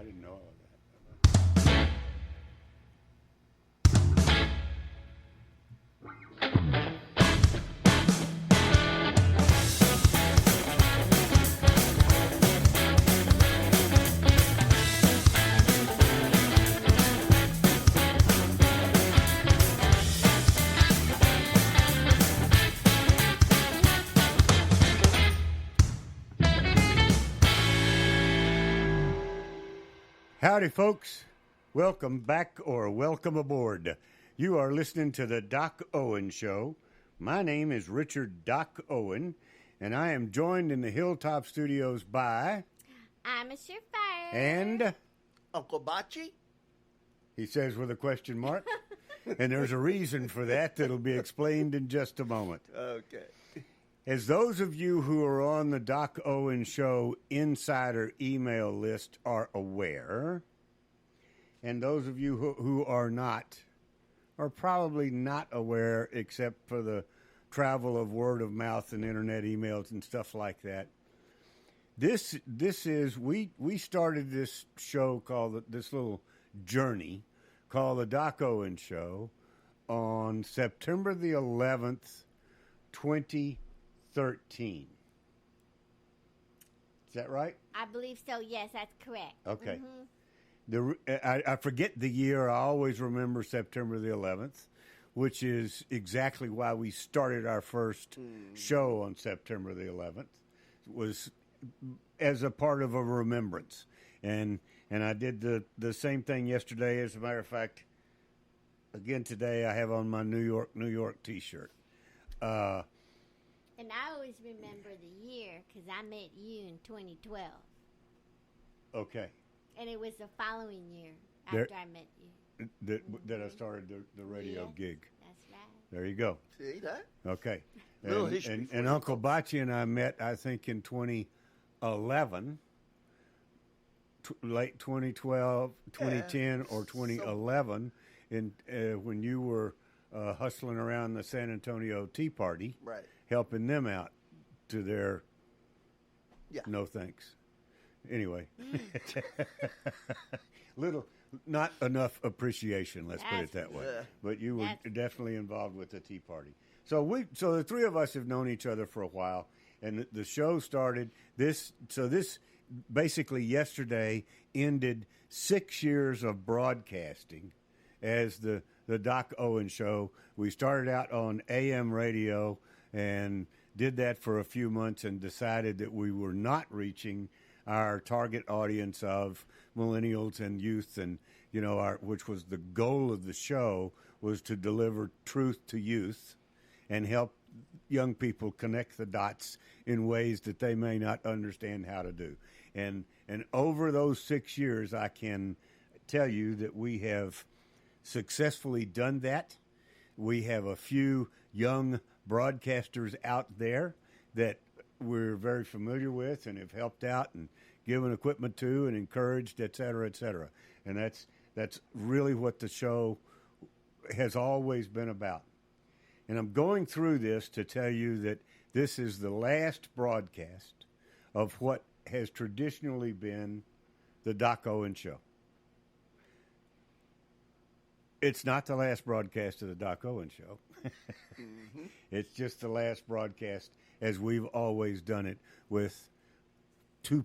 didn't know all that. Howdy, folks. Welcome back or welcome aboard. You are listening to the Doc Owen Show. My name is Richard Doc Owen, and I am joined in the Hilltop Studios by... I'm a surefire. And... Uncle Bocce? He says with a question mark. And there's a reason for that that'll be explained in just a moment. Okay. As those of you who are on the Doc Owen Show insider email list are aware, and those of you who are not, are probably not aware except for the travel of word of mouth and internet emails and stuff like that. This is, we started this show called, this little journey called the Doc Owen Show on September the 11th, 2013. Is that right? I believe so. Yes, that's correct. Okay. I forget the year. I always remember September the 11th, which is exactly why we started our first show on September the 11th. It was as a part of a remembrance. And I did the same thing yesterday. As a matter of fact, again today I have on my New York T-shirt. And I always remember the year because I met you in 2012. Okay. And it was the following year after I met you. That I started the radio gig. That's right. There you go. See that? Okay. Little history And for you Uncle folks. Bocce and I met, I think, in 2011, late 2012, 2010, or 2011, when you were hustling around the San Antonio Tea Party, Right. helping them out to their Yeah. no thanks. Anyway, not enough appreciation, let's put it that way. Yeah. But you were definitely involved with the Tea Party. So the three of us have known each other for a while, and the show started this basically yesterday ended 6 years of broadcasting as the Doc Owen Show. We started out on AM radio and did that for a few months and decided that we were not reaching our target audience of millennials and youth, and which was the goal of the show, was to deliver truth to youth and help young people connect the dots in ways that they may not understand how to do. And over those 6 years, I can tell you that we have successfully done that. We have a few young broadcasters out there that we're very familiar with and have helped out and given equipment to and encouraged, et cetera, et cetera. And that's really what the show has always been about. And I'm going through this to tell you that this is the last broadcast of what has traditionally been the Doc Owen Show. It's not the last broadcast of the Doc Owen Show. It's just the last broadcast as we've always done it, with two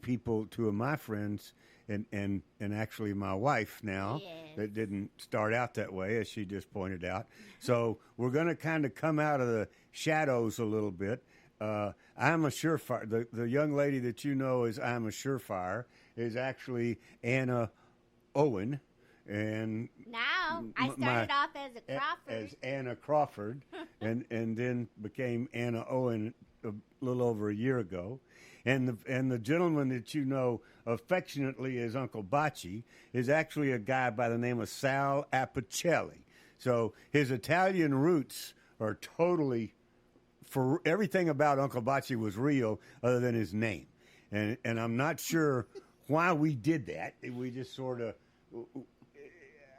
of my friends and actually my wife now. Yes. That didn't start out that way, as she just pointed out. So we're going to kind of come out of the shadows a little bit. I'm a surefire. The young lady that you know as I'm a surefire is actually Anna Owen. And Now, I started off as a Crawford. As Anna Crawford, and then became Anna Owen a little over a year ago. And the gentleman that you know affectionately as Uncle Bocce is actually a guy by the name of Sal Apicelli. So his Italian roots are totally, for everything about Uncle Bocce was real other than his name. And I'm not sure why we did that. We just sort of,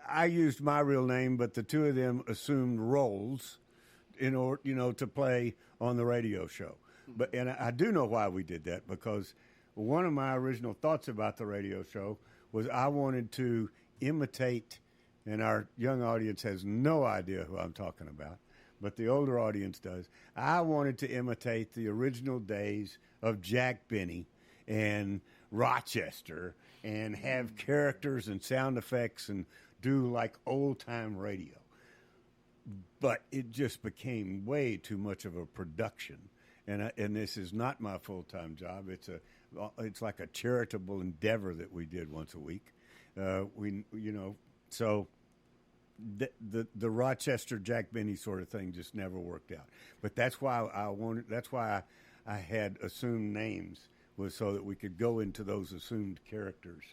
I used my real name, but the two of them assumed roles in order, to play on the radio show. And I do know why we did that, because one of my original thoughts about the radio show was I wanted to imitate, and our young audience has no idea who I'm talking about, but the older audience does. I wanted to imitate the original days of Jack Benny and Rochester and have characters and sound effects and do like old-time radio. But it just became way too much of a production. And this is not my full-time job. It's like a charitable endeavor that we did once a week. So the Rochester Jack Benny sort of thing just never worked out. But that's why I had assumed names, was so that we could go into those assumed characters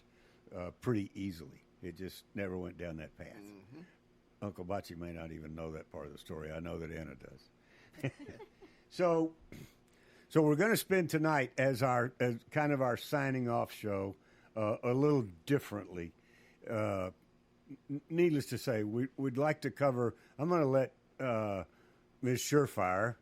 pretty easily. It just never went down that path. Mm-hmm. Uncle Bocce may not even know that part of the story. I know that Anna does. So we're going to spend tonight as kind of our signing off show a little differently. Needless to say, we'd like to cover. I'm going to let Ms. Surefire,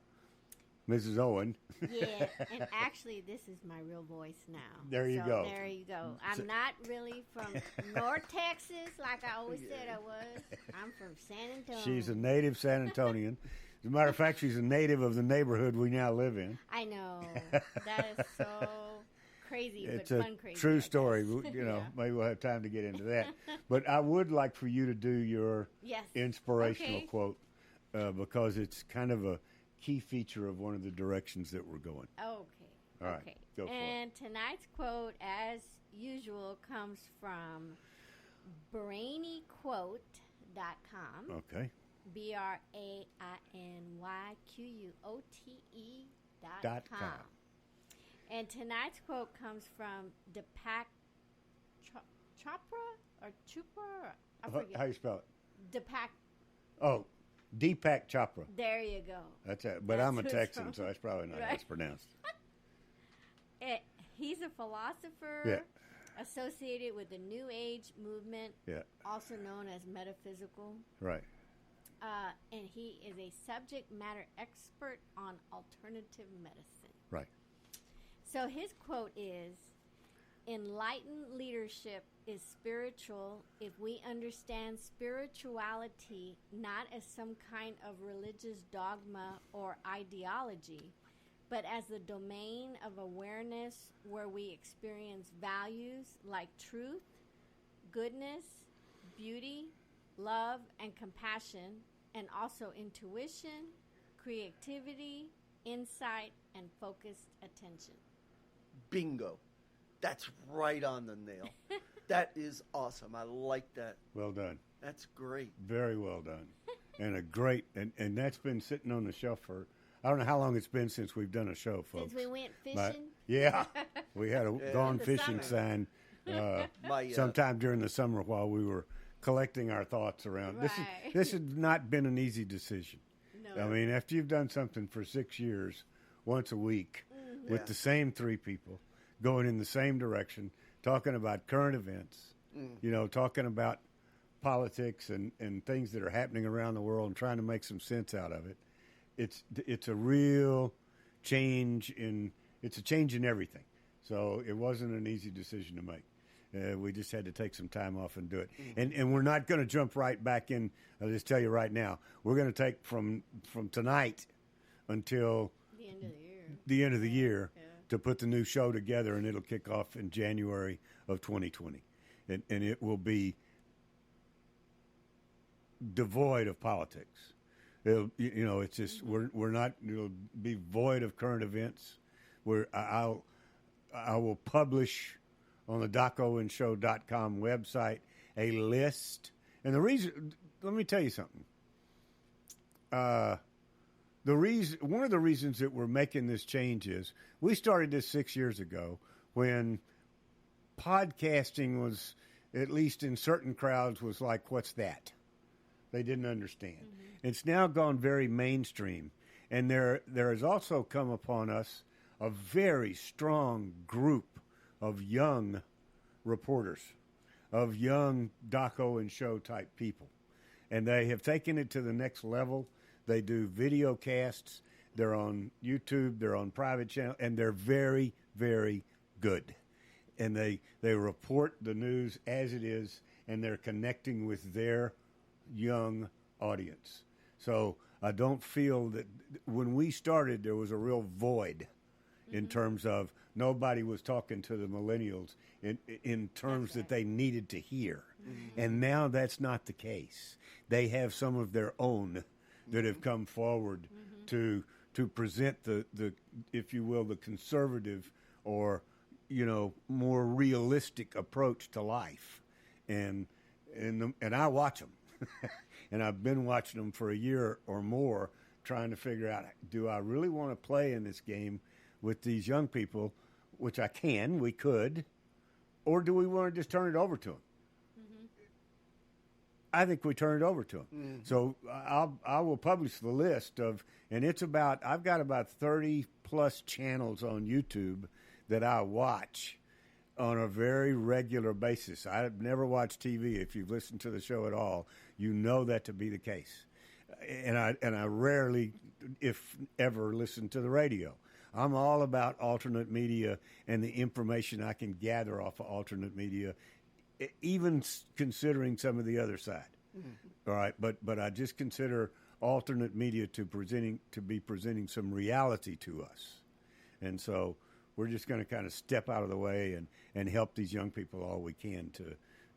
Mrs. Owen. Yeah, and actually, this is my real voice now. There you go. There you go. I'm not really from North Texas, like I always said I was. I'm from San Antonio. She's a native San Antonian. As a matter of fact, she's a native of the neighborhood we now live in. I know. That is so crazy, it's but fun crazy. It's a true story. Maybe we'll have time to get into that. But I would like for you to do your inspirational quote because it's kind of a key feature of one of the directions that we're going. Okay. All right. Go for it. And tonight's quote, as usual, comes from brainyquote.com. Okay. BRAINYQUOTE.com. And tonight's quote comes from Deepak Chopra or Chopra? I forget. How you spell it? Deepak. Oh, Deepak Chopra. There you go. That's it. But I'm a Texan, so that's probably not how it's pronounced. He's a philosopher associated with the New Age movement, also known as metaphysical. Right. And he is a subject matter expert on alternative medicine. Right. So his quote is, "Enlightened leadership is spiritual if we understand spirituality not as some kind of religious dogma or ideology, but as the domain of awareness where we experience values like truth, goodness, beauty, love, and compassion, and also intuition, creativity, insight, and focused attention." Bingo. That's right on the nail. That is awesome. I like that. Well done. That's great. Very well done. And a great, and that's been sitting on the shelf for, I don't know how long it's been since we've done a show, folks. Since we went fishing? We had a gone fishing sign sometime during the summer while we were collecting our thoughts around. Right. This has not been an easy decision. No. I mean, after you've done something for 6 years, once a week, with the same three people, going in the same direction, talking about current events, talking about politics and things that are happening around the world and trying to make some sense out of it. It's a real change in everything. So it wasn't an easy decision to make. We just had to take some time off and do it. And we're not going to jump right back in. I'll just tell you right now, we're going to take from tonight until the end of the year to put the new show together, and it'll kick off in January of 2020. And it will be devoid of politics. It's just we're not. It'll be void of current events. I will publish on the DocOwenShow.com website a list, and the reason. Let me tell you something. One of the reasons that we're making this change is we started this 6 years ago when podcasting was, at least in certain crowds, was like, what's that? They didn't understand. Mm-hmm. It's now gone very mainstream. And there has also come upon us a very strong group of young reporters, of young Doc Owen Show type people. And they have taken it to the next level. They do video casts. They're on YouTube. They're on private channel. And they're very, very good. and they report the news as it is, and they're connecting with their young audience. So I don't feel that when we started there was a real void in terms of nobody was talking to the millennials in terms that they needed to hear. And now that's not the case. They have some of their own that have come forward to present the if you will, the conservative or, you know, more realistic approach to life. And I watch them. And I've been watching them for a year or more, trying to figure out, do I really want to play in this game with these young people, which we could, or do we want to just turn it over to them? I think we turn it over to them. So I will publish the list of, and I've got about 30 plus channels on YouTube that I watch on a very regular basis. I've never watched TV. If you've listened to the show at all, you know that to be the case. And I rarely, if ever, listen to the radio. I'm all about alternate media and the information I can gather off of alternate media, even considering some of the other side. All right, but I just consider alternate media to be presenting some reality to us, and so we're just going to kind of step out of the way and help these young people all we can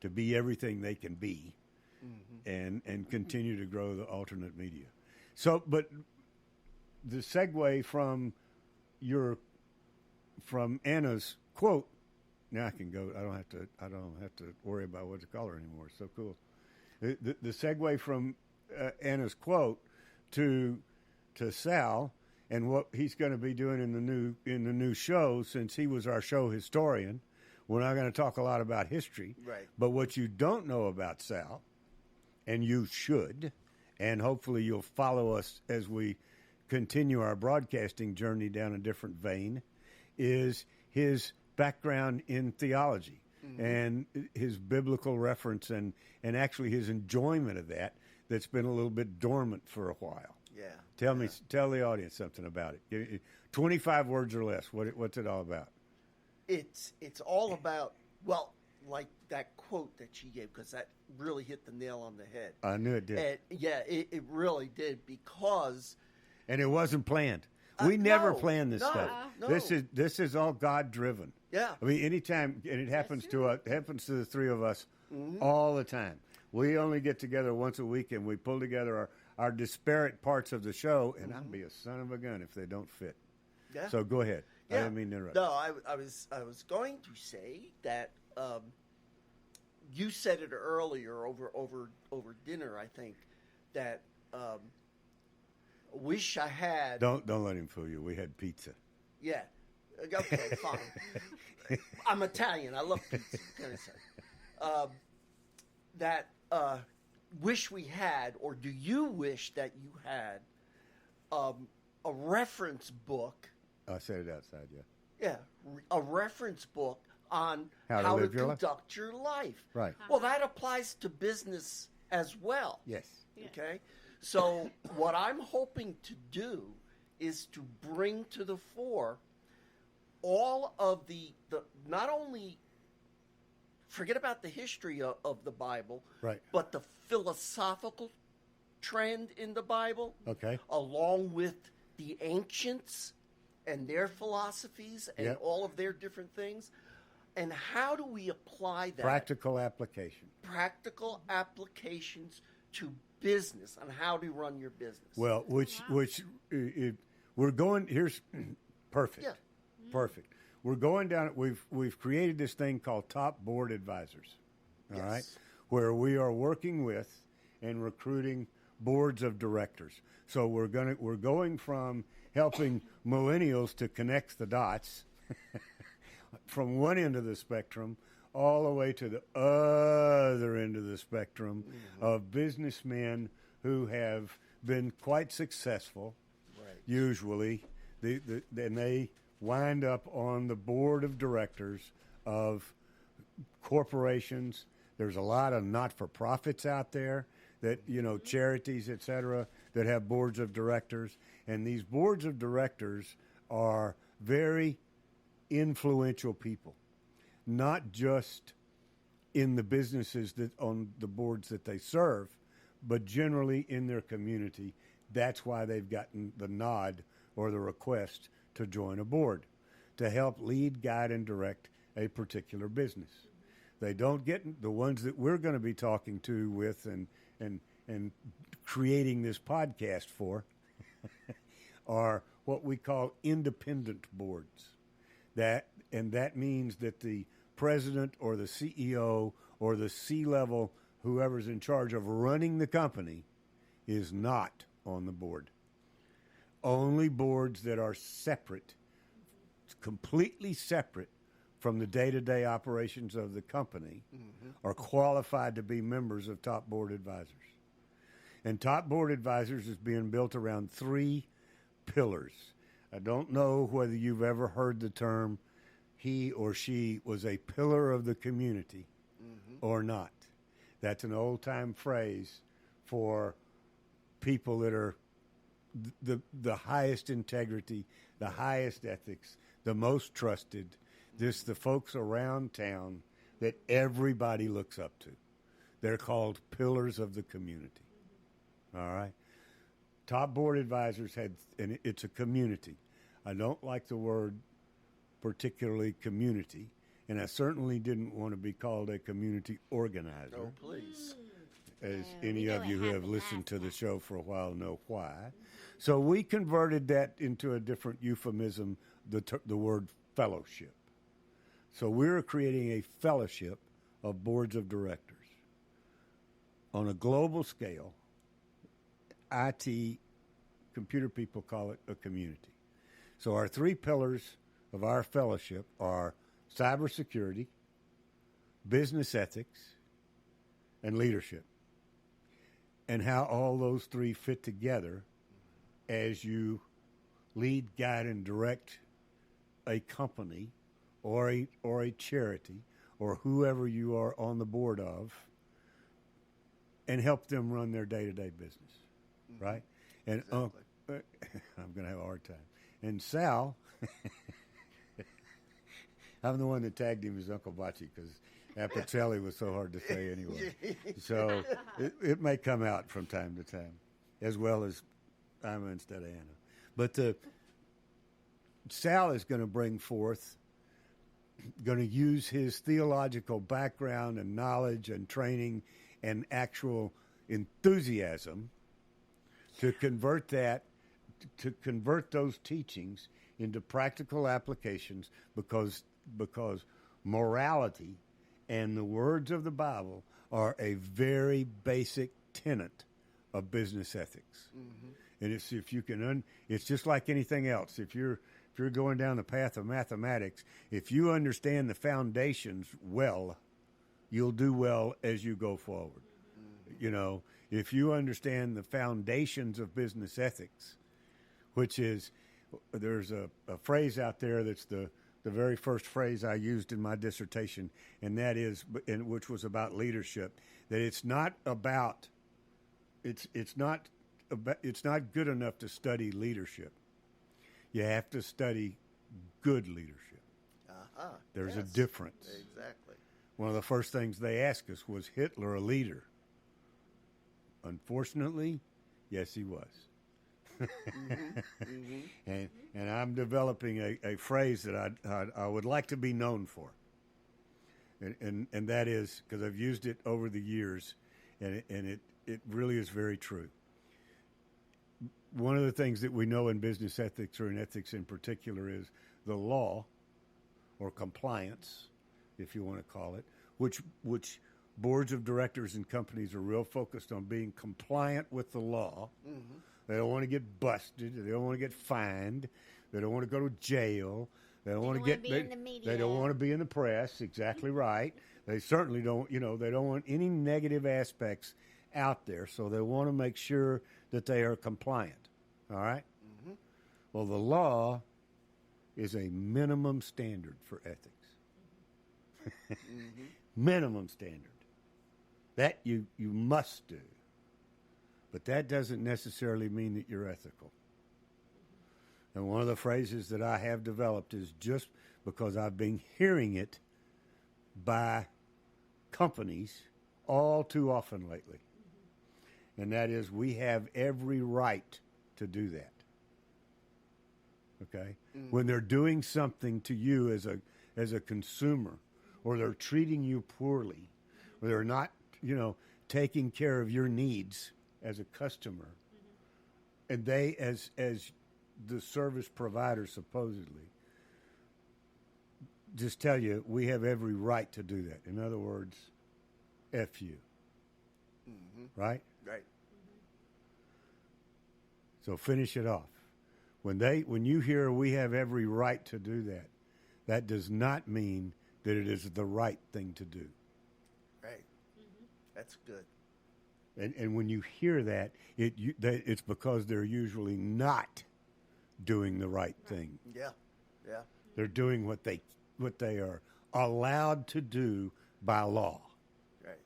to be everything they can be, and continue to grow the alternate media. So, but the segue from Anna's quote, now I can go. I don't have to worry about what to call her anymore. It's so cool. The segue from Anna's quote to Sal and what he's going to be doing in the new show, since he was our show historian. We're not going to talk a lot about history, right? But what you don't know about Sal, and you should, and hopefully you'll follow us as we continue our broadcasting journey down a different vein, is his background in theology and his biblical reference and actually his enjoyment of that's been a little bit dormant for a while. Yeah. Tell the audience something about it. 25 words or less. What's it all about? It's all about, well, like that quote that she gave, because that really hit the nail on the head. I knew it did. And, yeah, it really did, because... And it wasn't planned. We never plan this stuff. No. This is all God driven. Yeah. I mean, anytime, and it happens to the three of us all the time. We only get together once a week, and we pull together our disparate parts of the show, and I'll be a son of a gun if they don't fit. Yeah. So go ahead. Yeah. I didn't mean to interrupt. No, I was going to say that you said it earlier over dinner, I think, that wish I had. Don't let him fool you. We had pizza. Yeah. Okay, fine. I'm Italian. I love pizza. What can I say? That wish we had, or do you wish that you had a reference book? I said it outside, yeah. Yeah, a reference book on how to conduct your life. Right. Well, that applies to business as well. Yes. Okay? So what I'm hoping to do is to bring to the fore all of the not only forget about the history of the Bible, right, but the philosophical trend in the Bible, okay, along with the ancients and their philosophies and all of their different things. And how do we apply that? Practical application. Practical applications to business on how to run your business. Well, we're going, here's perfect. Yeah. Perfect. We're going down, we've created this thing called Top Board Advisors. All right? Where we are working with and recruiting boards of directors. So we're going from helping millennials to connect the dots from one end of the spectrum all the way to the other end of the spectrum of businessmen who have been quite successful, usually. And they wind up on the board of directors of corporations. There's a lot of not-for-profits out there that, charities, et cetera, that have boards of directors. And these boards of directors are very influential people. not just in the businesses that on the boards that they serve, but generally in their community. That's why they've gotten the nod or the request to join a board, to help lead, guide, and direct a particular business. They don't get the ones that we're going to be talking to with and creating this podcast for are what we call independent boards. That means that the president or the CEO or the C-level, whoever's in charge of running the company, is not on the board. Only boards that are separate, completely separate from the day-to-day operations of the company, are qualified to be members of top board advisors. And top board advisors is being built around 3 pillars. I don't know whether you've ever heard the term he or she was a pillar of the community or not. That's an old-time phrase for people that are the highest integrity, the highest ethics, the most trusted, the folks around town that everybody looks up to. They're called pillars of the community. All right? Top board advisors and it's a community. I don't like the word particularly community, and I certainly didn't want to be called a community organizer. Oh, please. As any of you who have listened to the show for a while know why. So we converted that into a different euphemism, the word fellowship. So we're creating a fellowship of boards of directors. On a global scale, IT, computer people call it a community. So our 3 pillars of our fellowship are cybersecurity, business ethics, and leadership. And how all those 3 fit together as you lead, guide, and direct a company or a charity or whoever you are on the board of, and help them run their day-to-day business, right? And Exactly. I'm going to have a hard time. And Sal, I'm the one that tagged him as Uncle Bocce because Appicelli was so hard to say anyway. So it may come out from time to time, as well as Ima instead of Anna. But Sal is going to bring forth, going to use his theological background and knowledge and training and actual enthusiasm to convert those teachings into practical applications, because morality and the words of the Bible are a very basic tenet of business ethics. And it's just like anything else. If you're going down the path of mathematics, if you understand the foundations well, you'll do well as you go forward. You know, if you understand the foundations of business ethics, which is, there's a phrase out there that's the very first phrase I used in my dissertation, and that is, which was about leadership, that it's not good enough to study leadership. You have to study good leadership. There's a difference. Exactly. One of the first things they asked us was, Hitler a leader? Unfortunately, yes, he was. And I'm developing a phrase that I would like to be known for. And that is, because I've used it over the years, and it really is very true. One of the things that we know in business ethics, or in ethics in particular, is the law, or compliance, if you want to call it, which boards of directors and companies are real focused on being compliant with the law. They don't want to get busted. They don't want to get fined. They don't want to go to jail. They don't want to get. In the media. They don't want to be in the press. Exactly right. They certainly don't. They don't want any negative aspects out there. So they want to make sure that they are compliant. All right. Well, the law is a minimum standard for ethics. Minimum standard. That you must do. But that doesn't necessarily mean that you're ethical. And one of the phrases that I have developed is, just because I've been hearing it by companies all too often lately. And that is, we have every right to do that. Okay? When they're doing something to you as a consumer, or they're treating you poorly, or they're not, taking care of your needs as a customer, and they, as the service provider supposedly, just tell you, we have every right to do that. In other words, F you. Right? Right. So finish it off. When you hear we have every right to do that, that does not mean that it is the right thing to do. Right. That's good. And when you hear that, it's because they're usually not doing the right thing. Yeah. Yeah. They're doing what they are allowed to do by law. Right.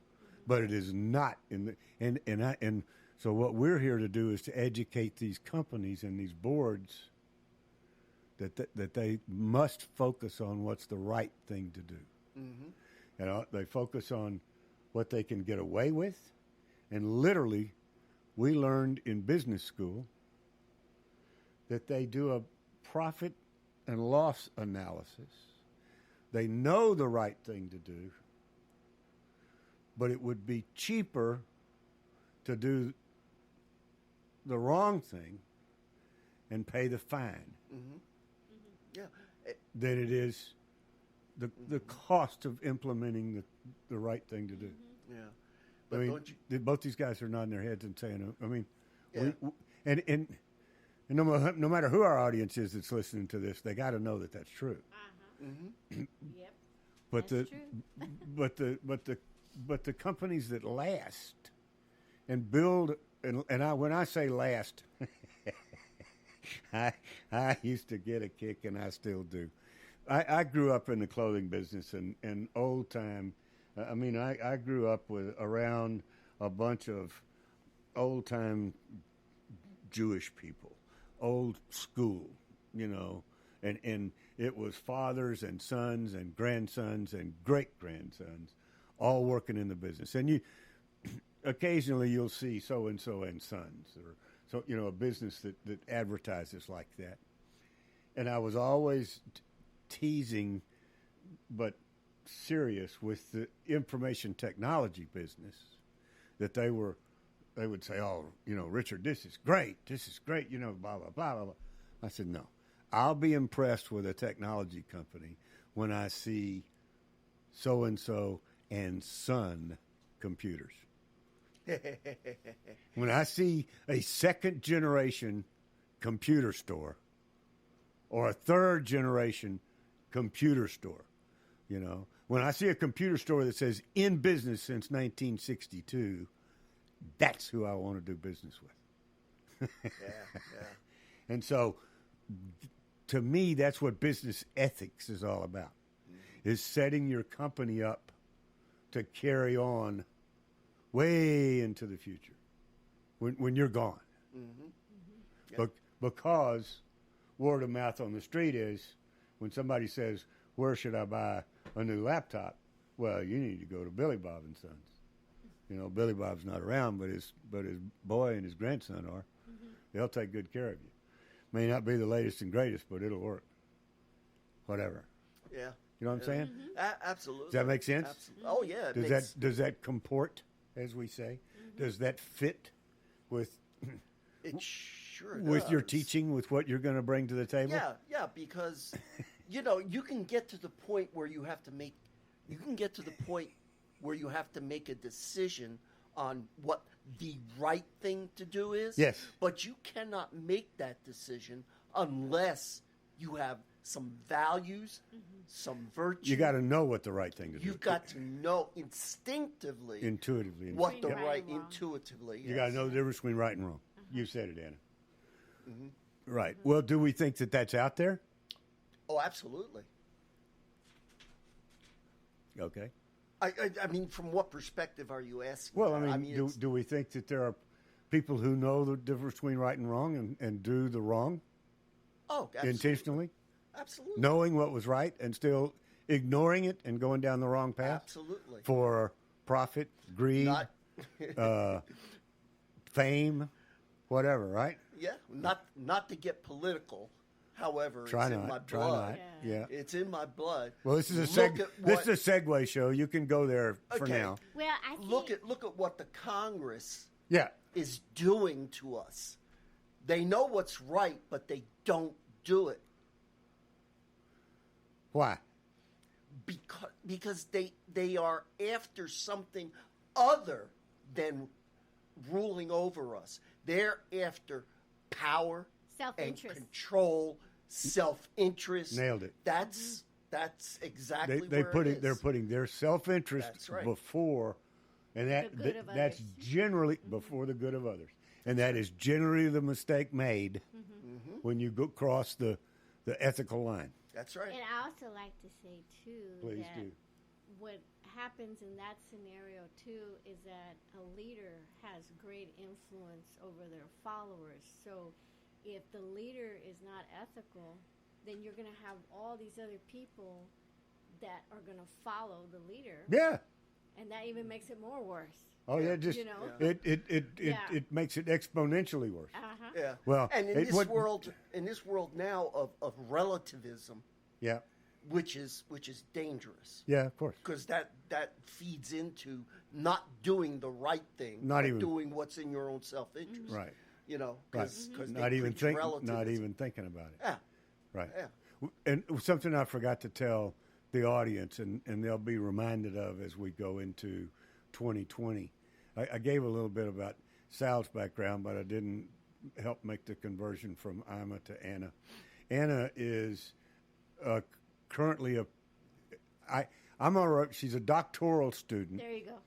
But it is not in the and so what we're here to do is to educate these companies and these boards that they must focus on what's the right thing to do. They focus on what they can get away with, and literally, we learned in business school that they do a profit and loss analysis. They know the right thing to do, but it would be cheaper to do the wrong thing and pay the fine Yeah. than it is the cost of implementing the right thing to do. Yeah. I But mean, don't you? both these guys are nodding their heads and saying, I mean, Yeah. and no matter who our audience is that's listening to this, they got to know that that's true. Yep. But That's true. but the companies that last and build when I say last, I used to get a kick, and I still do. I grew up in the clothing business and old time. I mean, I grew up around a bunch of old time Jewish people, old school, and it was fathers and sons and grandsons and great grandsons all working in the business. And occasionally you'll see so and sons, or a business that advertises like that. And I was always teasing, but serious, with the information technology business, that they would say, "Oh, Richard, this is great, blah blah blah blah blah." I said, "No, I'll be impressed with a technology company when I see so and Son computers." When I see a second generation computer store or a third generation computer store, when I see a computer store that says in business since 1962, that's who I want to do business with. Yeah. And so, to me, that's what business ethics is all about, is setting your company up to carry on way into the future when you're gone. Yep. Because word of mouth on the street is, when somebody says, "Where should I buy a new laptop?" Well, you need to go to Billy Bob and Sons. Billy Bob's not around, but his boy and his grandson are. They'll take good care of you. May not be the latest and greatest, but it'll work. Whatever. Yeah. You know what I'm saying? Absolutely. Does that make sense? Absolutely. Oh yeah. Does that comport, as we say? Does that fit with It sure with does. your teaching, with what you're going to bring to the table? Yeah, because you can get to the point where you have to make a decision on what the right thing to do is. Yes. But you cannot make that decision unless you have some values, some virtue. You got to know what the right thing to do. You've got to know intuitively intuitively. what the Between right right and wrong. intuitively. You got to know the difference between right and wrong. You said it, Anna. Mm-hmm. Right. Well, do we think that that's out there? Oh, absolutely. Okay. I mean, from what perspective are you asking? Well, that? I mean, do we think that there are people who know the difference between right and wrong and do the wrong absolutely. intentionally? Absolutely. Knowing what was right and still ignoring it and going down the wrong path. Absolutely. For profit, greed, fame, whatever, right? Yeah, not to get political. However, it's in my blood. Try not. Yeah. It's in my blood. Well, this is a segue show. You can go there for now. Well, I think look at what the Congress Yeah. is doing to us. They know what's right, but they don't do it. Why? Because they are after something other than ruling over us. They're after power, self-interest, and control, self-interest. Nailed it. That's exactly They're it is. putting their self-interest before, and that's generally before the good of others, and that is generally the mistake made when you cross the ethical line. That's right. And I also like to say too Please that do. what happens in that scenario too is that a leader has great influence over their followers. So if the leader is not ethical, then you're going to have all these other people that are going to follow the leader. Yeah. And that even makes it more worse. Oh yeah, just it makes it exponentially worse. Uh-huh. Yeah. Well, and in this world now of relativism, yeah, which is dangerous. Yeah, of course. Because that feeds into not doing the right thing, doing what's in your own self-interest. Right. You know, because not even thinking about it. Yeah. Right. Yeah. And something I forgot to tell the audience, and they'll be reminded of as we go into 2020. I gave a little bit about Sal's background, but I didn't help make the conversion from Ima to Anna. Anna is currently she's a doctoral student. There you go.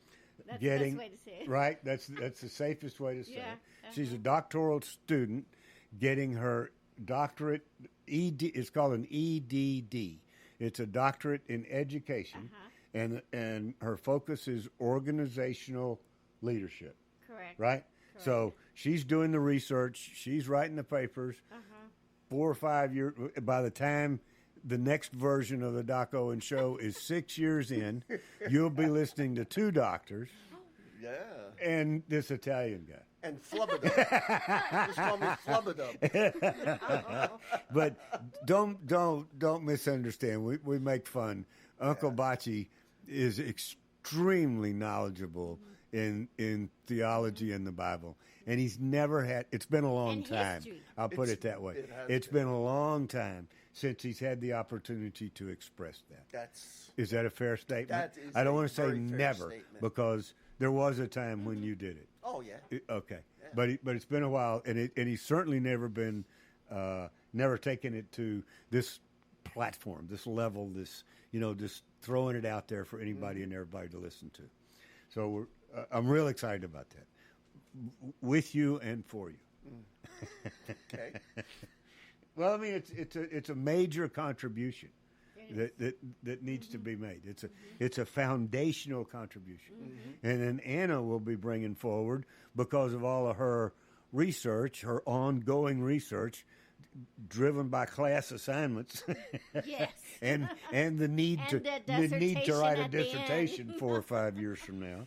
That's the best way to say it. Right? That's the safest way to say it. Uh-huh. She's a doctoral student getting her doctorate. It's called an EDD. It's a doctorate in education, and her focus is organizational leadership. Correct. Right? Correct. So she's doing the research. She's writing the papers. 4 or 5 years. By the time the next version of the Doc Owen Show is 6 years in, you'll be listening to 2 doctors. Yeah. And this Italian guy. And Flubadub. Just call me Flubadub. But don't misunderstand. We make fun. Uncle Bocce is extremely knowledgeable in theology and the Bible. And he's never had, it's been a long time. History. I'll put it that way. It's been a long time since he's had the opportunity to express that. Is that a fair statement? That is I don't want to say very fair never, statement. because there was a time when you did it. Oh, yeah. Okay. Yeah. But it's been a while, and he's certainly never been, never taken it to this platform, this level, this, just throwing it out there for anybody and everybody to listen to. So I'm real excited about that, with you and for you. Okay. Well, I mean, it's a major contribution that needs to be made. It's a foundational contribution, and then Anna will be bringing forward, because of all of her research, her ongoing research, driven by class assignments. Yes. and the need to write a dissertation 4 or 5 years from now.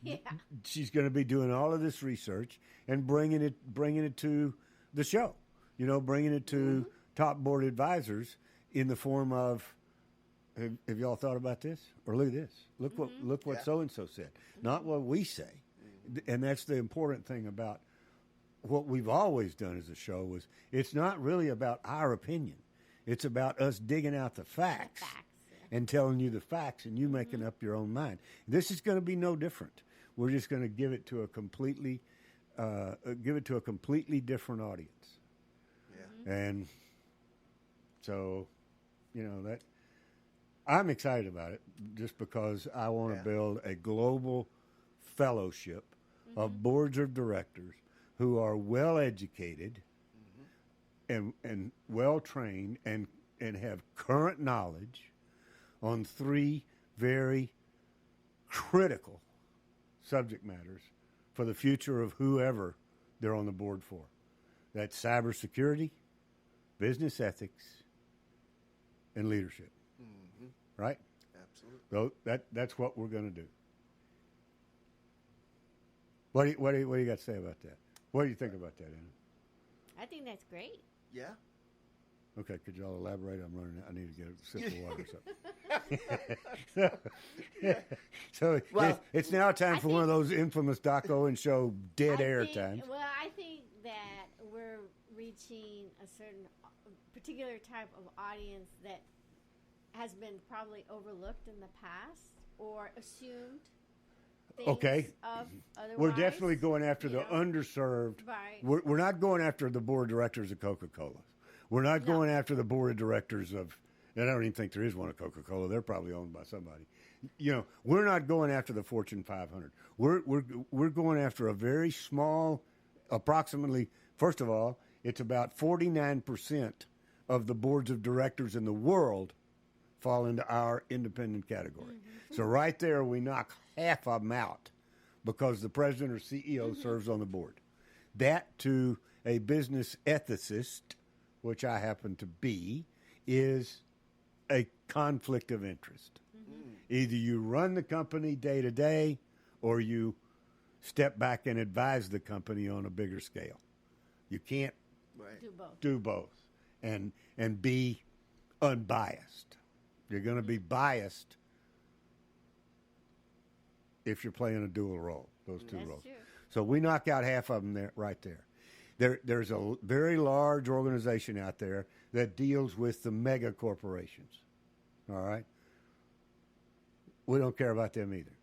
Yeah. She's going to be doing all of this research and bringing it to the show. Bringing it to top board advisors in the form of, have y'all thought about this? Or look at this. Look what so and so said. Not what we say. And that's the important thing about what we've always done as a show, was it's not really about our opinion. It's about us digging out the facts and telling you the facts, and you making up your own mind. This is going to be no different. We're just going to give it to a completely different audience. Yeah. And so, that I'm excited about it, just because I want to build a global fellowship of boards of directors who are well educated and well trained and have current knowledge on 3 very critical subject matters for the future of whoever they're on the board for. That's cybersecurity, business ethics, and leadership. right? Absolutely. So that's what we're going to do. What do you got to say about that? What do you think about that, Anna? I think that's great. Yeah. Okay, could y'all elaborate? I'm running. I need to get a sip of water. So Well, it's now time for one of those infamous Doc Owen Show dead air times. Well, I think that we're reaching a certain particular type of audience that has been probably overlooked in the past or assumed. Okay. We're definitely going after the underserved. Right. We're not going after the board of directors of Coca-Cola. We're not going after the board of directors of, and I don't even think there is one of Coca-Cola. They're probably owned by somebody. We're not going after the Fortune 500. We're going after a very small, approximately. First of all, it's about 49% of the boards of directors in the world fall into our independent category. Mm-hmm. So right there, we knock half of them out because the president or CEO serves on the board. That, to a business ethicist, which I happen to be, is a conflict of interest. Mm-hmm. Either you run the company day to day or you step back and advise the company on a bigger scale. You can't do both and be unbiased. You're going to be biased if you're playing a dual role, those two roles. True. So we knock out half of them right there. There's a very large organization out there that deals with the mega corporations. All right? We don't care about them either.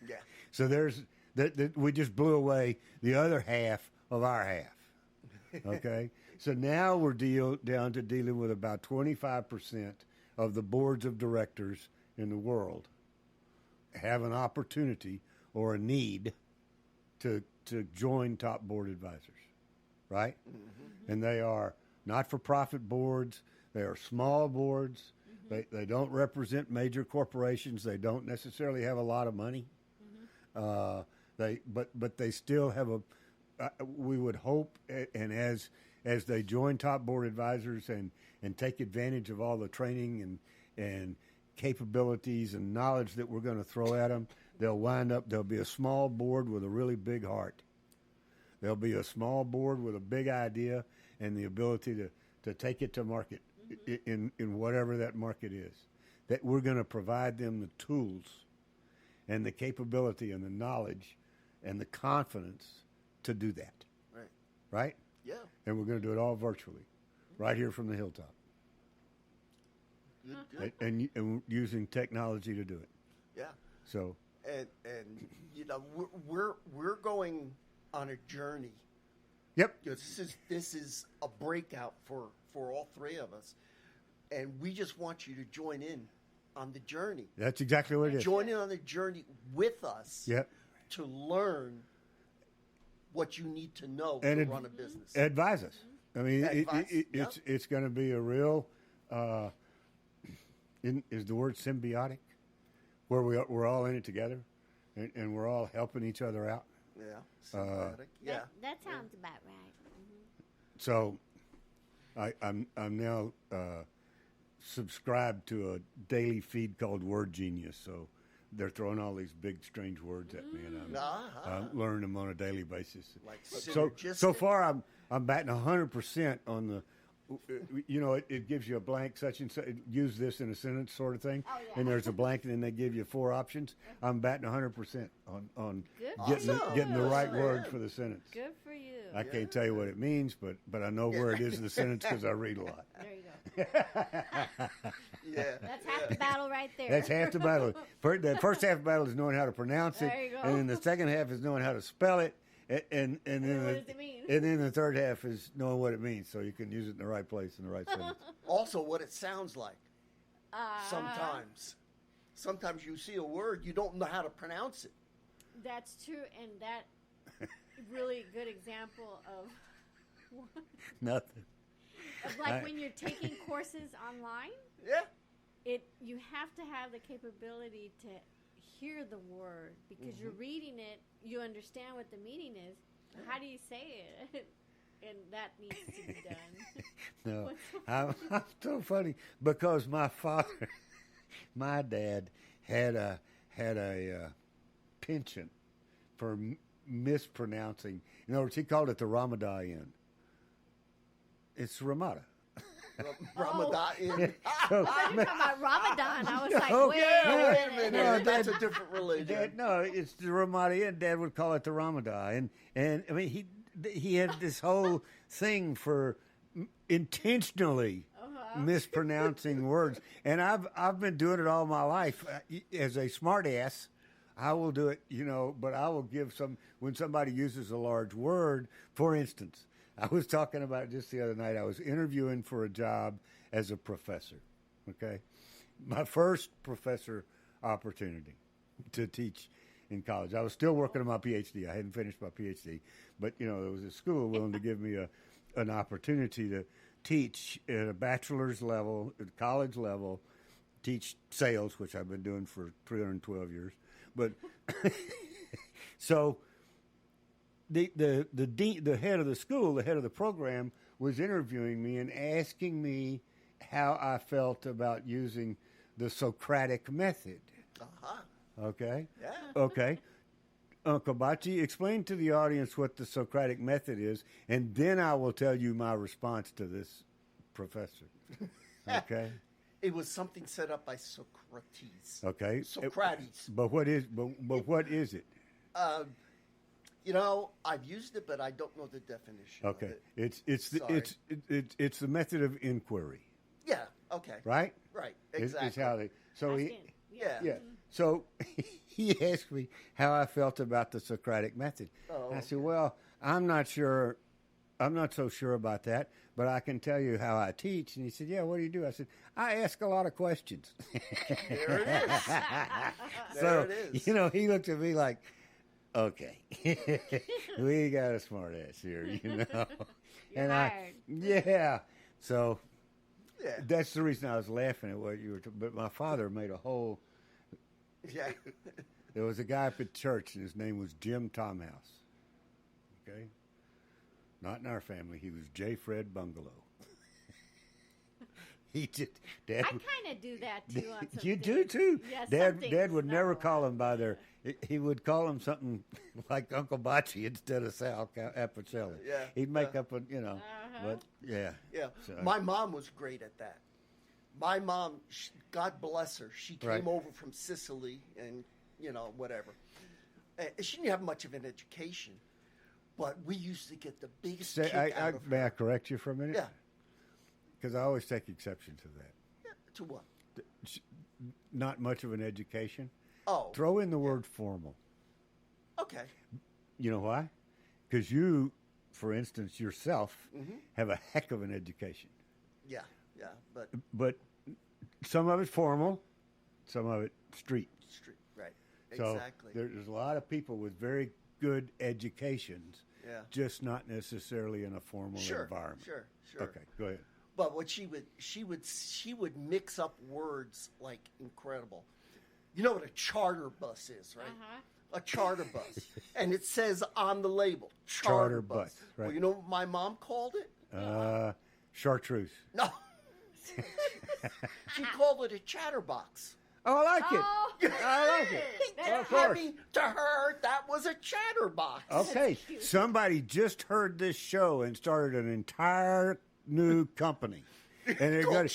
Yeah. So we just blew away the other half of our half. Okay? So now we're down to dealing with about 25% of the boards of directors in the world have an opportunity or a need to join top board advisors. Right? Mm-hmm. And they are not-for-profit boards. They are small boards. Mm-hmm. They don't represent major corporations. They don't necessarily have a lot of money. Mm-hmm. But they still have we would hope, and as they join top board advisors and take advantage of all the training and capabilities and knowledge that we're going to throw at them, there'll be a small board with a really big heart. There'll be a small board with a big idea and the ability to take it to market in whatever that market is. That we're going to provide them the tools and the capability and the knowledge and the confidence to do that. Right. Right? Yeah. And we're going to do it all virtually, right here from the hilltop. Good. And using technology to do it. Yeah. So. And we're going on a journey. Yep. This is a breakout for all three of us, and we just want you to join in on the journey. That's exactly what it is. Join in on the journey with us. Yep. To learn what you need to know to run a business. Advise us. I mean, it's going to be a real. Is the word symbiotic, where we're all in it together, and we're all helping each other out. Yeah, symbiotic. That sounds about right. Mm-hmm. So, I'm now subscribed to a daily feed called Word Genius. So they're throwing all these big, strange words at me, and I'm learning them on a daily basis. Like so far, I'm batting 100% on the. It gives you a blank such and such. Use this in a sentence, sort of thing. Oh, yeah. And there's a blank, and then they give you 4 options. I'm batting 100% on getting the right word for the sentence. Good for you. I can't tell you what it means, but I know where it is in the sentence because I read a lot. There you go. Yeah, that's half the battle right there. That's half the battle. The first half of the battle is knowing how to pronounce it, there you go. And then the second half is knowing how to spell it. And then what does it mean? And then the third half is knowing what it means, so you can use it in the right place in the right sentence. Also, what it sounds like. Sometimes you see a word, you don't know how to pronounce it. That's true, and that really good example of nothing. Of like when you're taking courses online. Yeah. You have to have the capability to hear the word because you're reading it, you understand what the meaning is. How do you say it? And that needs to be done. No, I'm so funny because my father, my dad had a penchant for mispronouncing. In other words, he called it the Ramadan. It's Ramada. Ramadan. So, I thought you were talking about Ramadan. I was like, No, wait, Wait a minute. No, That's a different religion. Dad, no, it's the Ramadan. Dad would call it the Ramadan, and I mean he had this whole thing for intentionally mispronouncing words, and I've been doing it all my life as a smartass. I will do it, but I will give when somebody uses a large word. For instance, I was talking about just the other night. I was interviewing for a job as a professor. Okay, my first professor opportunity to teach in college. I was still working on my PhD. I hadn't finished my PhD, but there was a school willing to give me an opportunity to teach at a bachelor's level, at college level, teach sales, which I've been doing for 312 years. But so the head of the school, the head of the program, was interviewing me and asking me how I felt about using the Socratic method. Uh-huh. Okay? Yeah. Okay. Uncle Bachi, explain to the audience what the Socratic method is, and then I will tell you my response to this professor. Okay? It was something set up by Socrates. Okay. Socrates. But what is it? I've used it, but I don't know the definition. Okay. Of it. It's the method of inquiry. Yeah. Okay. Right? Right. It's Exactly. how they. So he. Asking. Yeah. Yeah. So he asked me how I felt about the Socratic method. Oh, I said, well, I'm not sure. I'm not so sure about that, but I can tell you how I teach. And he said, yeah, what do you do? I said, I ask a lot of questions. There it is. So, There it is. he looked at me like, okay, we got a smart ass here, You're and hired. yeah. So Yeah. that's the reason I was laughing at what you were but my father made a whole. Yeah. There was a guy up at church, and his name was Jim Tomhouse. Okay? Not in our family. He was J. Fred Bungalow. Dad. I kind of do that too. On some You do things. too. Yes, Dad would never call him by their. He would call him something like Uncle Bachi instead of Sal Apicelli. Yeah, He'd make yeah. up a, but yeah. Yeah. So- My mom was great at that. My mom, God bless her, she came Right. over from Sicily and, whatever. She didn't have much of an education, but we used to get the biggest kick out of May her. I correct you for a minute? Yeah. Because I always take exception to that. Yeah. To what? Not much of an education. Oh. Throw in the word formal. Okay. You know why? Because you, for instance, yourself, Mm-hmm. have a heck of an education. Yeah. Yeah. But But some of it formal, some of it street. street. Right. So Exactly. there's a lot of people with very good educations, Yeah. just not necessarily in a formal Sure. environment. Sure. Okay, go ahead. But what she would mix up words like incredible. You know what a charter bus is, right? Uh-huh. A charter bus, and it says on the label Charter bus. bus, right. Well, you know what my mom called it? Chartreuse. No, she called it a chatterbox. Oh, I like Oh, it. I like it. That's Of I course. mean, to her, that was a chatterbox. Okay, cute. somebody just heard this show and started an entire new company. And they're Called going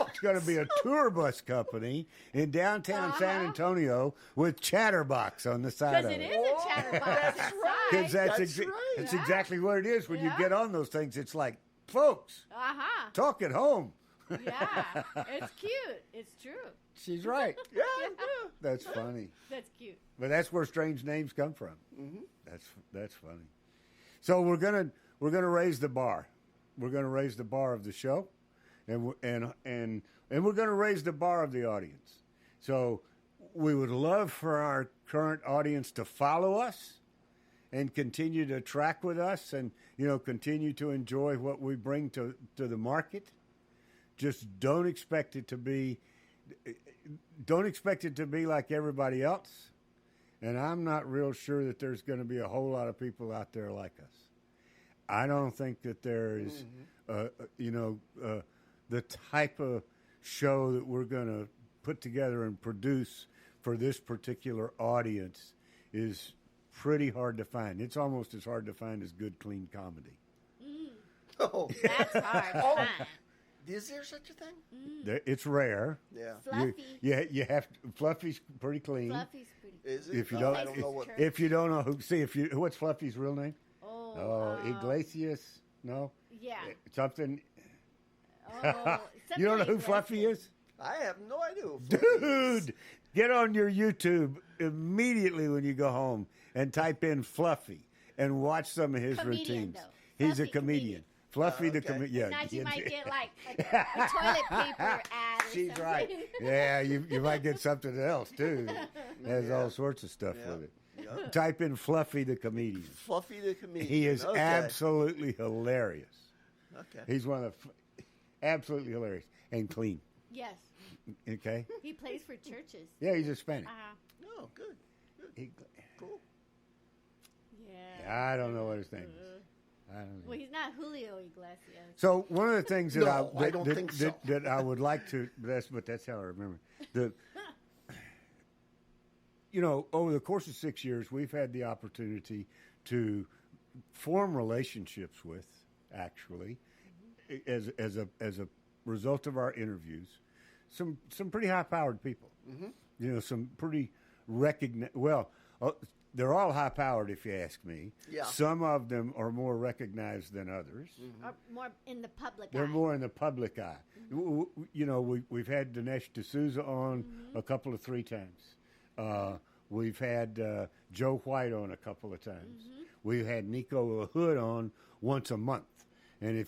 it's going to be a tour bus company in downtown San Antonio with Chatterbox on the side because of it it. is a chatterbox. That's inside. right. Because that's, That's right. that's Yeah. exactly what it is when you Yeah. get on those things. It's like, folks, Uh-huh. talk at home. Yeah. It's cute. It's true. She's right. Yeah, That's funny. That's cute. But that's where strange names come from. Mm-hmm. That's funny. So we're gonna raise the bar. We're gonna raise the bar of the show, and we're gonna raise the bar of the audience. So we would love for our current audience to follow us and continue to track with us, and continue to enjoy what we bring to the market. Just don't expect it to be like everybody else. And I'm not real sure that there's going to be a whole lot of people out there like us. I don't think that there is, the type of show that we're going to put together and produce for this particular audience is pretty hard to find. It's almost as hard to find as good, clean comedy. Oh, That's hard to find. is there such a thing? It's rare. Yeah. Fluffy. You have to, Fluffy's pretty clean. Fluffy's pretty. Is it? If you No, don't, I don't know what. if you don't know what's Fluffy's real name? Oh, Iglesias? No, yeah. something. Oh, You don't know who something Fluffy is? I have no idea. Who Fluffy is. Dude, get on your YouTube immediately when you go home and type in Fluffy and watch some of his Comedian, routines. though. He's a Fluffy comedian. comedian. Fluffy the Okay. comedian. Now Yeah, you might get like a toilet paper ad or she's something. right. Yeah, you might get something else too. Has all sorts of stuff Yeah. with it. Yeah. Type in Fluffy the comedian. Fluffy the comedian. He is Okay. absolutely hilarious. Okay. He's one of the absolutely hilarious and clean. Yes, Okay. he plays for churches. Yeah, he's Hispanic. Oh, good. Good. He, Cool. Yeah. I don't know what his name is. I don't know. Well, he's not Julio Iglesias. So one of the things that No, I I don't think so. that I would like to but that's how I remember the. Over the course of 6 years, we've had the opportunity to form relationships with, actually, as a result of our interviews, some pretty high powered people. Mm-hmm. Some pretty they're all high powered if you ask me. Yeah. Some of them are more recognized than others. Or more in the public They're eye. more in the public eye. We've had Dinesh D'Souza on a couple of 3 times. We've had Joe White on a couple of times. We've had Nico Hood on once a month. And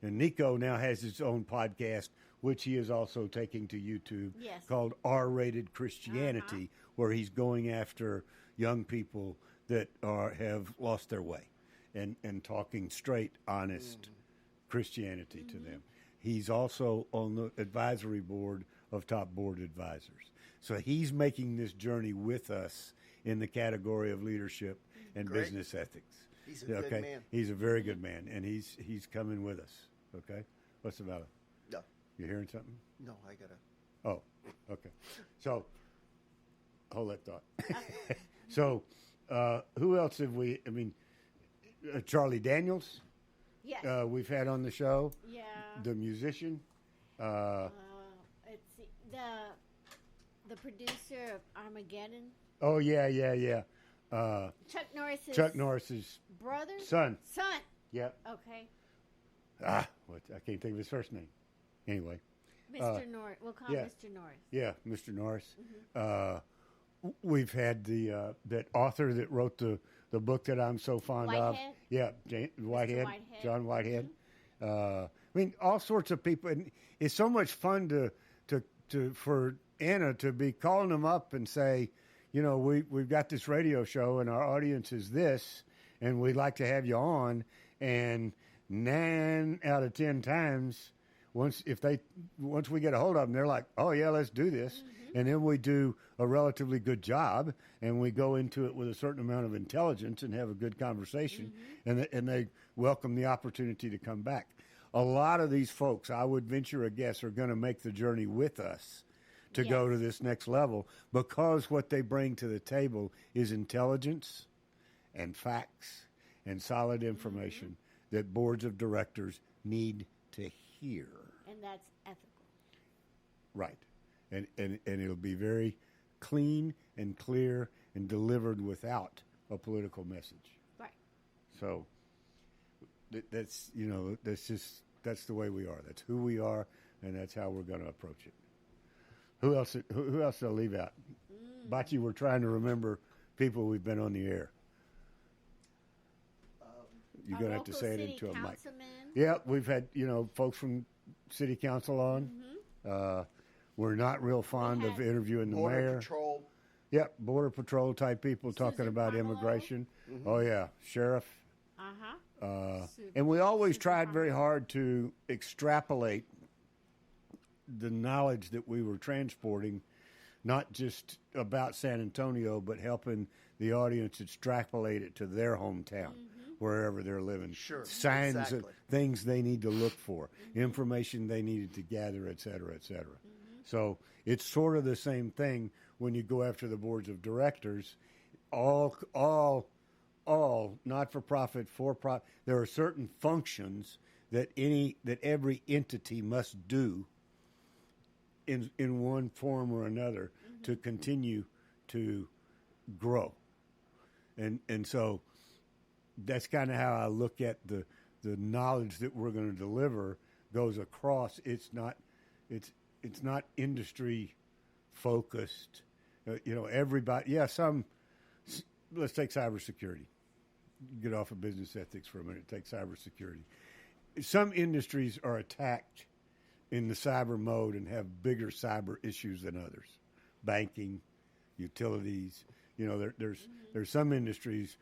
Nico now has his own podcast, which he is also taking to YouTube, Yes. called R-Rated Christianity, where he's going after young people that have lost their way and talking straight, honest Christianity to them. He's also on the advisory board of Top Board Advisors. So he's making this journey with us in the category of leadership and Great. business ethics. He's a good man. He's a very good man, and he's coming with us. Okay, what's the matter? No. You hearing something? No, I gotta. Oh, okay. So hold that thought. So who else have we? I mean, Charlie Daniels. Yes. We've had on the show. Yeah. The musician. It's the producer of Armageddon. Oh yeah. Chuck Norris's Norris's brother? son. Son. Yep. Okay. I can't think of his first name. Anyway. Mr. Norris. We'll call him yeah. Mr. Norris. Yeah, Mr. Norris. We've had that author that wrote the book that I'm so fond of. Whitehead? Yeah, Whitehead. Whitehead. John Whitehead. I mean, all sorts of people. And it's so much fun for Anna to be calling them up and say, we've got this radio show and our audience is this, and we'd like to have you on. And 9 out of 10 times, once we get a hold of them, they're like, oh yeah, let's do this. And then we do a relatively good job, and we go into it with a certain amount of intelligence and have a good conversation, and they welcome the opportunity to come back. A lot of these folks, I would venture a guess, are going to make the journey with us to go to this next level, because what they bring to the table is intelligence and facts and solid information that boards of directors need to hear. And that's ethical. Right. And it'll be very clean and clear and delivered without a political message. Right. So that's the way we are. That's who we are, and that's how we're going to approach it. Who else did I leave out? Bachi, we're trying to remember people we've been on the air. You're going to have to say it into a mic. Yeah, we've had folks from city council on. We're not real fond of interviewing the Border mayor. Patrol. Yep, Border Patrol type people talking Susan about Carmelo. immigration. Oh yeah, sheriff. Uh-huh. And we always Susan tried very Carmelo. hard to extrapolate the knowledge that we were transporting, not just about San Antonio, but helping the audience extrapolate it to their hometown, wherever they're living. Sure, Signs exactly. of things they need to look for, information they needed to gather, et cetera, et cetera. So It's sort of the same thing when you go after the boards of directors. All not for profit, for profit. There are certain functions that every entity must do in one form or another to continue to grow. And so that's kind of how I look at the knowledge that we're going to deliver goes across. It's not industry focused. Everybody. Yeah, let's take cybersecurity. Get off of business ethics for a minute. Take cybersecurity. Some industries are attacked in the cyber mode and have bigger cyber issues than others. Banking, utilities. There's some industries.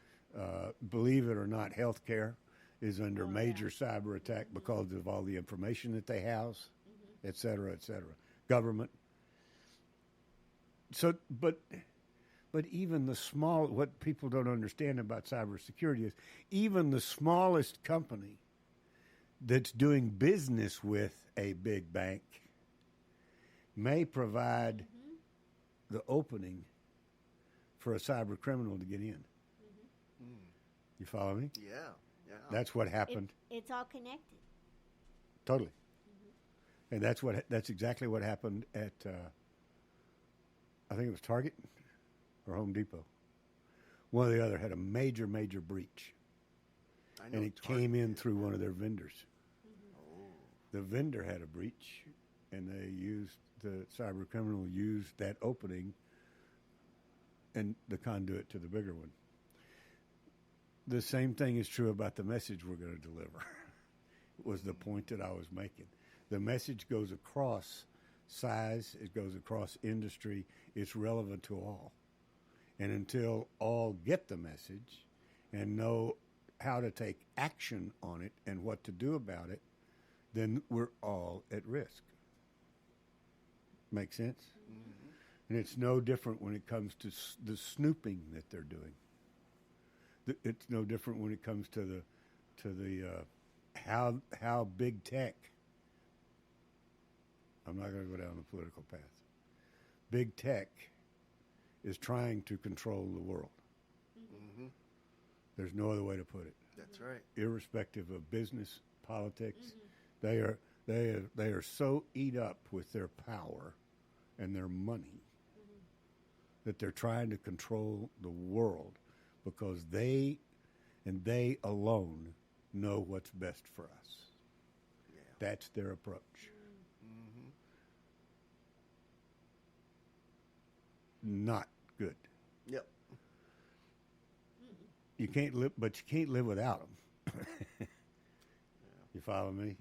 Believe it or not, healthcare is under major cyber attack because of all the information that they house, et cetera, et cetera. Government. So, but even what people don't understand about cybersecurity is even the smallest company that's doing business with a big bank may provide the opening for a cyber criminal to get in. You follow me? Yeah. That's what happened. It's all connected. Totally. And that's exactly what happened at, I think it was Target or Home Depot. One or the other had a major, major breach. And it came in through one of their vendors. The vendor had a breach, and the cyber criminal used that opening and the conduit to the bigger one. The same thing is true about the message we're going to deliver. Was the point that I was making. The message goes across size, it goes across industry, it's relevant to all. And until all get the message and know how to take action on it and what to do about it, then we're all at risk. Make sense? And it's no different when it comes to the snooping that they're doing. It's no different when it comes to the how big tech. I'm not going to go down the political path. Big tech is trying to control the world. There's no other way to put it. That's right. Irrespective of business, politics, they are so eat up with their power and their money that they're trying to control the world because they alone know what's best for us. Yeah. That's their approach. Not good. Yep. You can't live, but you can't live without them. You follow me?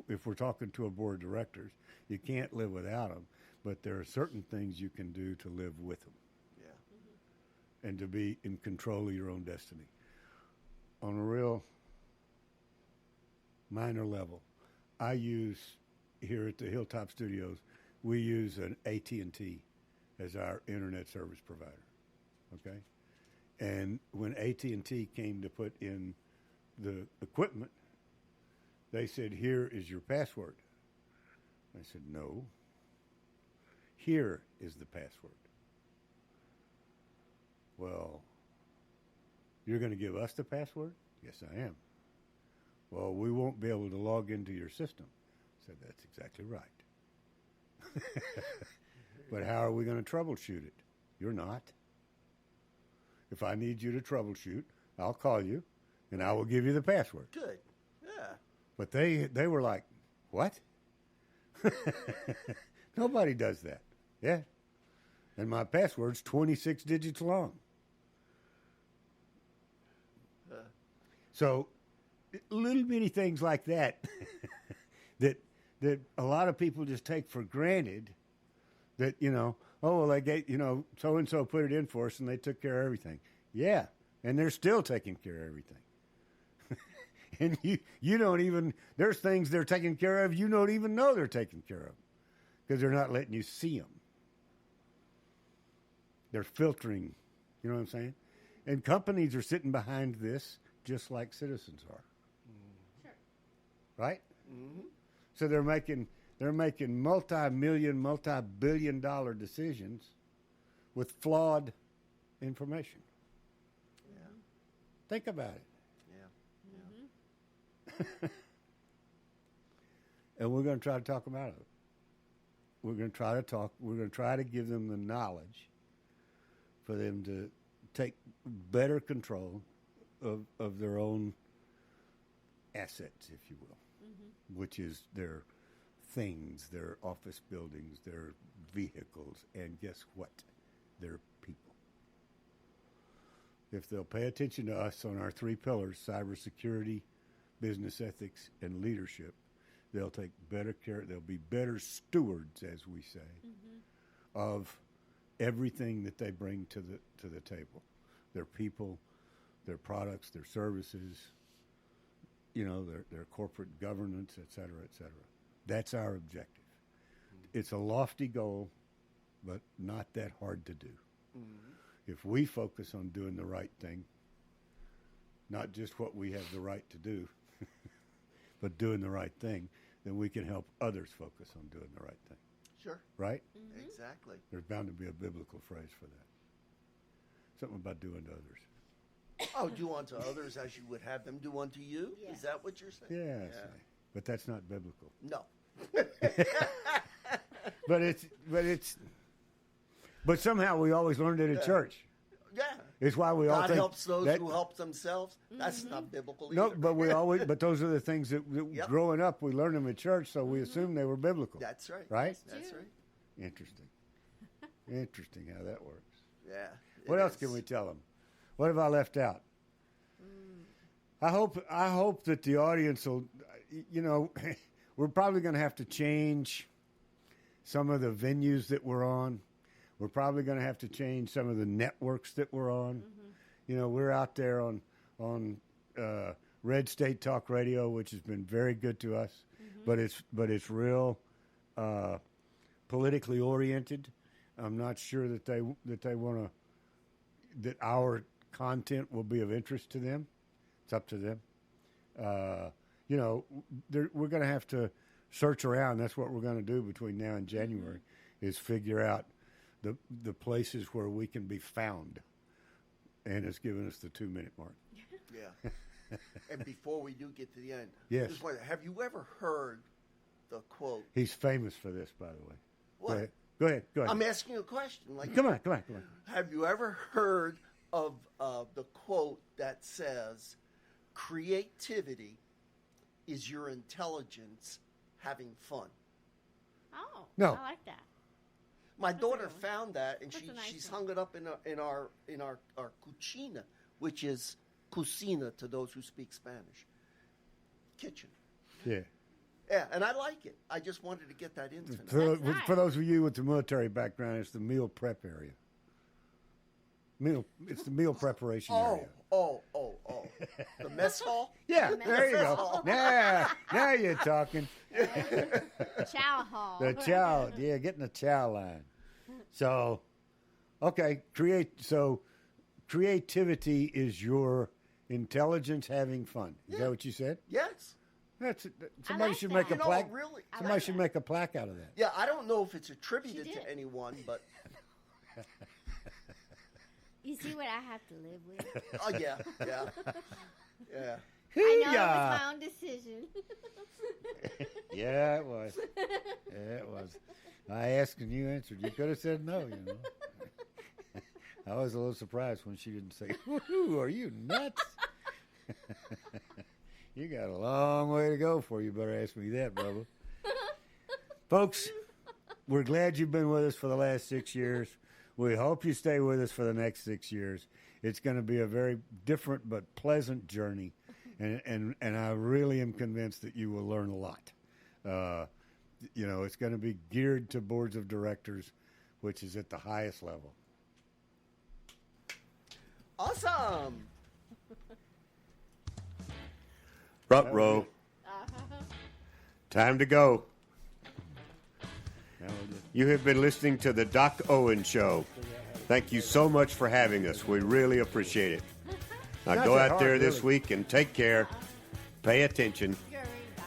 If we're talking to a board of directors, you can't live without them, but there are certain things you can do to live with them. Yeah. And to be in control of your own destiny. On a real minor level, I use here at the Hilltop Studios, we use an AT&T as our internet service provider. Okay? And when AT&T came to put in the equipment, they said, "Here is your password." I said, "No. Here is the password." "Well, you're going to give us the password?" "Yes, I am." "Well, we won't be able to log into your system." I said, "That's exactly right." "But how are we going to troubleshoot it?" "You're not. If I need you to troubleshoot, I'll call you, and I will give you the password." Good. Yeah. But they were like, "What?" Nobody does that. Yeah. And my password's 26 digits long. So little bitty things like that that a lot of people just take for granted that, they get, so-and-so put it in for us and they took care of everything. Yeah. And they're still taking care of everything. And you don't even, there's things they're taking care of you don't even know they're taking care of because they're not letting you see them. They're filtering, you know what I'm saying? And companies are sitting behind this just like citizens are. Sure. Right? Mm-hmm. So they're making, They're making multi-million, multi-billion-dollar decisions with flawed information. Yeah. Think about it. Yeah. And we're going to try to talk them out of it. We're going to try to give them the knowledge for them to take better control of their own assets, if you will, which is their things, their office buildings, their vehicles, and guess what? Their people. If they'll pay attention to us on our three pillars, cybersecurity, business ethics, and leadership, they'll take better care. They'll be better stewards, as we say, of everything that they bring to the table. Their people, their products, their services, their corporate governance, et cetera, et cetera. That's our objective. It's a lofty goal, but not that hard to do. If we focus on doing the right thing, not just what we have the right to do, but doing the right thing, then we can help others focus on doing the right thing. Sure. Right? Exactly. There's bound to be a biblical phrase for that. Something about doing to others. Oh, do unto others as you would have them do unto you? Yes. Is that what you're saying? Yes. But that's not biblical. No. But somehow we always learned it at church. Yeah. It's why we all God think helps those who help themselves. That's not biblical either. No, but those are the things that growing up we learned them at church, so we assumed they were biblical. That's right. Right? That's right. Interesting. Interesting how that works. Yeah. What else can we tell them? What have I left out? I hope that the audience will, we're probably going to have to change some of the venues that we're on. We're probably going to have to change some of the networks that we're on. We're out there on Red State Talk Radio, which has been very good to us, but it's real politically oriented. I'm not sure that they want to, that our content will be of interest to them. It's up to them. We're going to have to search around. That's what we're going to do between now and January, is figure out the places where we can be found. And it's given us the 2-minute mark. Yeah. And before we do get to the end, yes. Just wonder, have you ever heard the quote? He's famous for this, by the way. What? Go ahead. I'm asking you a question. Come on. Have you ever heard of the quote that says, creativity is your intelligence having fun? Oh, no. I like that. My daughter found that, and That's a nice she's one. hung it up in our cucina, which is cocina to those who speak Spanish. Kitchen. Yeah. Yeah, and I like it. I just wanted to get that in tonight. For those of you with the military background, it's the meal prep area. It's the meal preparation area. Oh. The mess hall? Yeah, there you go. Now you're talking. Chow hall. The chow, getting the chow line. So, okay, creativity is your intelligence having fun. Is that what you said? Yes. Somebody like should that. make a plaque. Really. Somebody should make a plaque out of that. Yeah, I don't know if it's attributed She did. to anyone, but You see what I have to live with? oh yeah. I know it was my own decision. Yeah, it was. I asked and you answered. You could have said no, I was a little surprised when she didn't say, "Woohoo, are you nuts?" You got a long way to go before you better ask me that, brother. Folks, we're glad you've been with us for the last 6 years. We hope you stay with us for the next 6 years. It's going to be a very different but pleasant journey, and I really am convinced that you will learn a lot. It's going to be geared to boards of directors, which is at the highest level. Awesome. Front row. Time to go. You have been listening to the Doc Owen Show. Thank you so much for having us. We really appreciate it. Now go out there this week and take care, pay attention,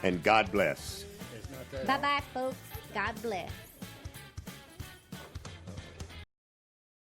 and God bless. It's not that Bye-bye, folks. God bless.